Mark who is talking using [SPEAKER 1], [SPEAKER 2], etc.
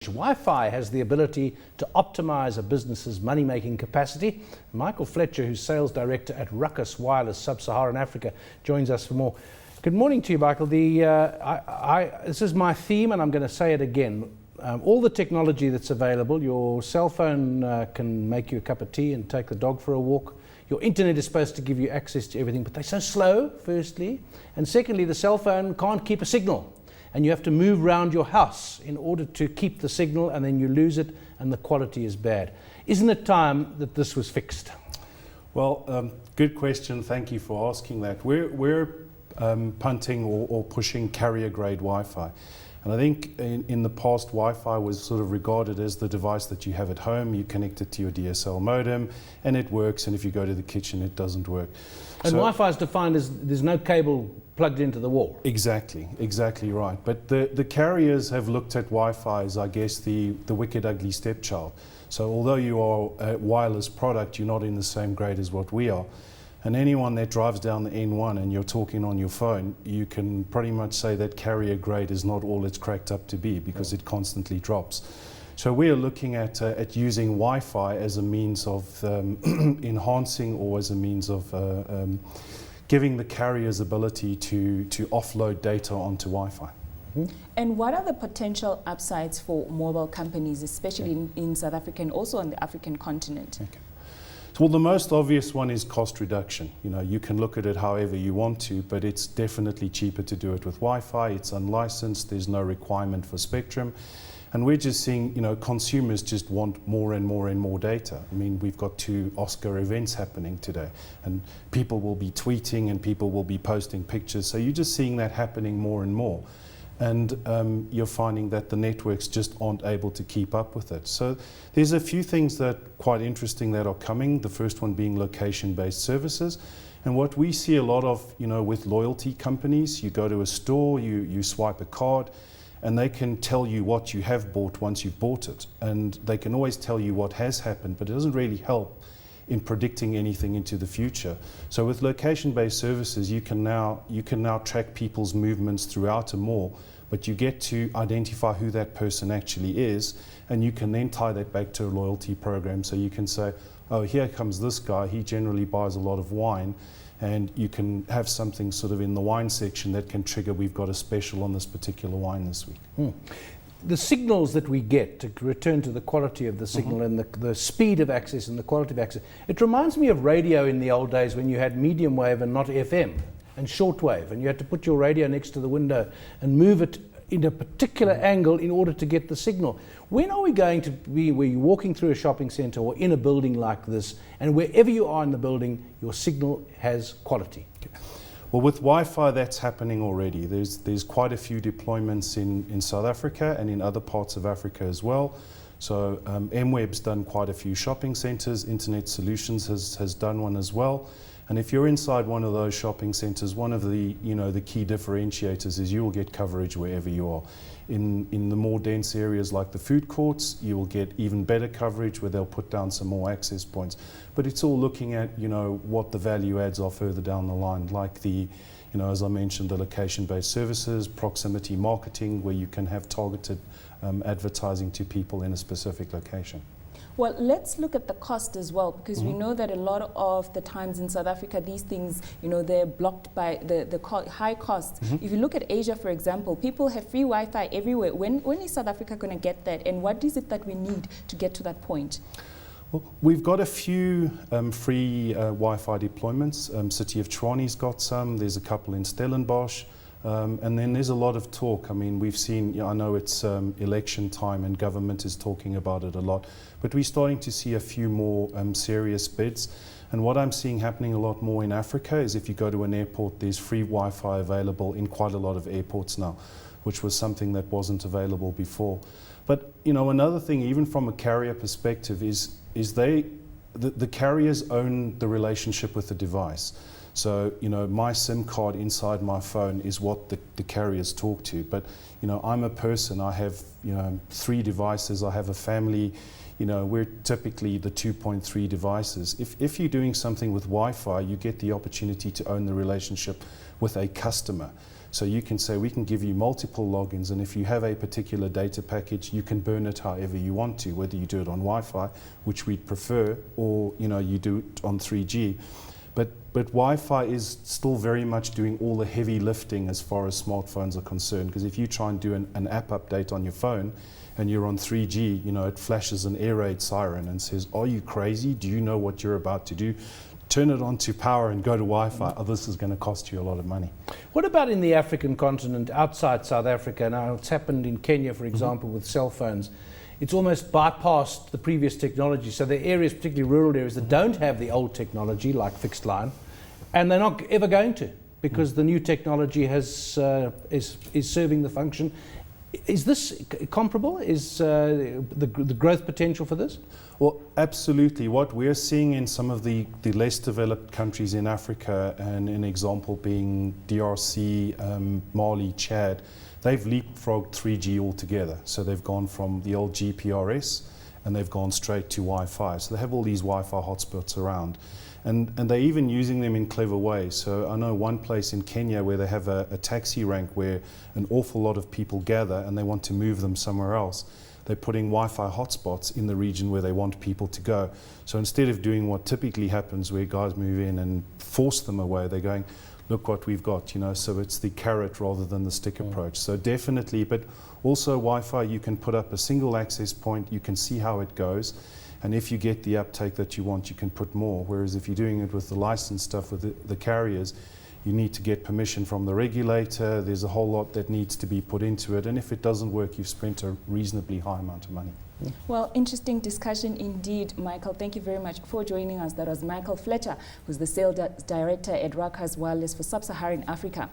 [SPEAKER 1] Wi-Fi has the ability to optimize a business's money-making capacity. Michael Fletcher, who's Sales Director at Ruckus Wireless, Sub-Saharan Africa, joins us for more. Good morning to you, Michael. This is my theme, and I'm going to say it again. All the technology that's available, your cell phone can make you a cup of tea and take the dog for a walk. Your internet is supposed to give you access to everything, but they're so slow, firstly. And secondly, the cell phone can't keep a signal. And you have to move around your house in order to keep the signal, and then you lose it, and the quality is bad. Isn't it time that this was fixed?
[SPEAKER 2] Well, good question. Thank you for asking that. We're punting or pushing carrier-grade Wi-Fi. And I think in the past, Wi-Fi was sort of regarded as the device that you have at home. You connect it to your DSL modem, and it works. And if you go to the kitchen, it doesn't work.
[SPEAKER 1] And Wi-Fi is defined as there's no cable plugged into the wall.
[SPEAKER 2] Exactly right. But the carriers have looked at Wi-Fi as, I guess, the wicked, ugly stepchild. So although you are a wireless product, you're not in the same grade as what we are. And anyone that drives down the N1 and you're talking on your phone, you can pretty much say that carrier grade is not all it's cracked up to be, because it constantly drops. So we are looking at using Wi-Fi as a means of enhancing, or as a means of giving the carriers ability to offload data onto Wi-Fi.
[SPEAKER 3] And what are the potential upsides for mobile companies, especially in South Africa and also on the African continent?
[SPEAKER 2] Okay. Well, the most obvious one is cost reduction. You know, you can look at it however you want to, but it's definitely cheaper to do it with Wi-Fi. It's unlicensed. There's no requirement for spectrum. And we're just seeing, you know, consumers just want more and more and more data. I mean, we've got 2 Oscar events happening today, and people will be tweeting and people will be posting pictures. So you're just seeing that happening more and more. And you're finding that the networks just aren't able to keep up with it. So there's a few things that are quite interesting that are coming. The first one being location-based services. And what we see a lot of, you know, with loyalty companies, you go to a store, you swipe a card, and they can tell you what you have bought once you've bought it. And they can always tell you what has happened, but it doesn't really help in predicting anything into the future. So with location-based services, you can now track people's movements throughout a mall, but you get to identify who that person actually is, and you can then tie that back to a loyalty program. So you can say, oh, here comes this guy, he generally buys a lot of wine, and you can have something sort of in the wine section that can trigger, we've got a special on this particular wine this week.
[SPEAKER 1] The signals that we get, to return to the quality of the signal and the speed of access and the quality of access, it reminds me of radio in the old days when you had medium wave and not FM and shortwave, and you had to put your radio next to the window and move it in a particular angle in order to get the signal. When are we going to be where you're walking through a shopping centre or in a building like this, and wherever you are in the building, your signal has quality?
[SPEAKER 2] Well, with Wi-Fi, that's happening already. There's quite a few deployments in South Africa and in other parts of Africa as well. So MWeb's done quite a few shopping centres. Internet Solutions has done one as well. And if you're inside one of those shopping centres, one of the key differentiators is you will get coverage wherever you are. In the more dense areas like the food courts, you will get even better coverage where they'll put down some more access points. But it's all looking at, you know, what the value adds are further down the line, like the, you know, as I mentioned, the location-based services, proximity marketing, where you can have targeted advertising to people in a specific location.
[SPEAKER 3] Well, let's look at the cost as well, because we know that a lot of the times in South Africa, these things, you know, they're blocked by the high costs. If you look at Asia, for example, people have free Wi-Fi everywhere. When is South Africa going to get that? And what is it that we need to get to that point?
[SPEAKER 2] Well, we've got a few free Wi-Fi deployments. City of Tshwane's got some. There's a couple in Stellenbosch. And then there's a lot of talk. I mean, we've seen, you know, I know it's election time and government is talking about it a lot, but we're starting to see a few more serious bids. And what I'm seeing happening a lot more in Africa is if you go to an airport, there's free Wi-Fi available in quite a lot of airports now, which was something that wasn't available before. But, you know, another thing, even from a carrier perspective, is the carriers own the relationship with the device. So, you know, my SIM card inside my phone is what the carriers talk to. But, you know, I'm a person, I have, you know, 3 devices, I have a family, you know, we're typically the 2.3 devices. If you're doing something with Wi-Fi, you get the opportunity to own the relationship with a customer. So you can say, we can give you multiple logins, and if you have a particular data package, you can burn it however you want to, whether you do it on Wi-Fi, which we'd prefer, or you do it on 3G. But Wi-Fi is still very much doing all the heavy lifting as far as smartphones are concerned, because if you try and do an app update on your phone and you're on 3G, it flashes an air raid siren and says, are you crazy? Do you know what you're about to do? Turn it on to power and go to Wi-Fi. Oh, this is going to cost you a lot of money.
[SPEAKER 1] What about in the African continent outside South Africa? Now, it's happened in Kenya, for example, with cell phones. It's almost bypassed the previous technology. So the areas, particularly rural areas, that don't have the old technology, like fixed line, and they're not ever going to, because the new technology is serving the function. Is this comparable? Is the growth potential for this?
[SPEAKER 2] Well, absolutely. What we're seeing in some of the less developed countries in Africa, and an example being DRC, Mali, Chad, they've leapfrogged 3G altogether. So they've gone from the old GPRS and they've gone straight to Wi-Fi. So they have all these Wi-Fi hotspots around. And they're even using them in clever ways. So I know one place in Kenya where they have a taxi rank where an awful lot of people gather and they want to move them somewhere else. They're putting Wi-Fi hotspots in the region where they want people to go. So instead of doing what typically happens where guys move in and force them away, they're going, look what we've got, so it's the carrot rather than the stick approach. So definitely, but also Wi-Fi, you can put up a single access point, you can see how it goes, and if you get the uptake that you want, you can put more. Whereas if you're doing it with the licensed stuff with the carriers, you need to get permission from the regulator, there's a whole lot that needs to be put into it, and if it doesn't work, you've spent a reasonably high amount of money.
[SPEAKER 3] Well, interesting discussion indeed, Michael. Thank you very much for joining us. That was Michael Fletcher, who's the sales director at Ruckus Wireless for Sub-Saharan Africa.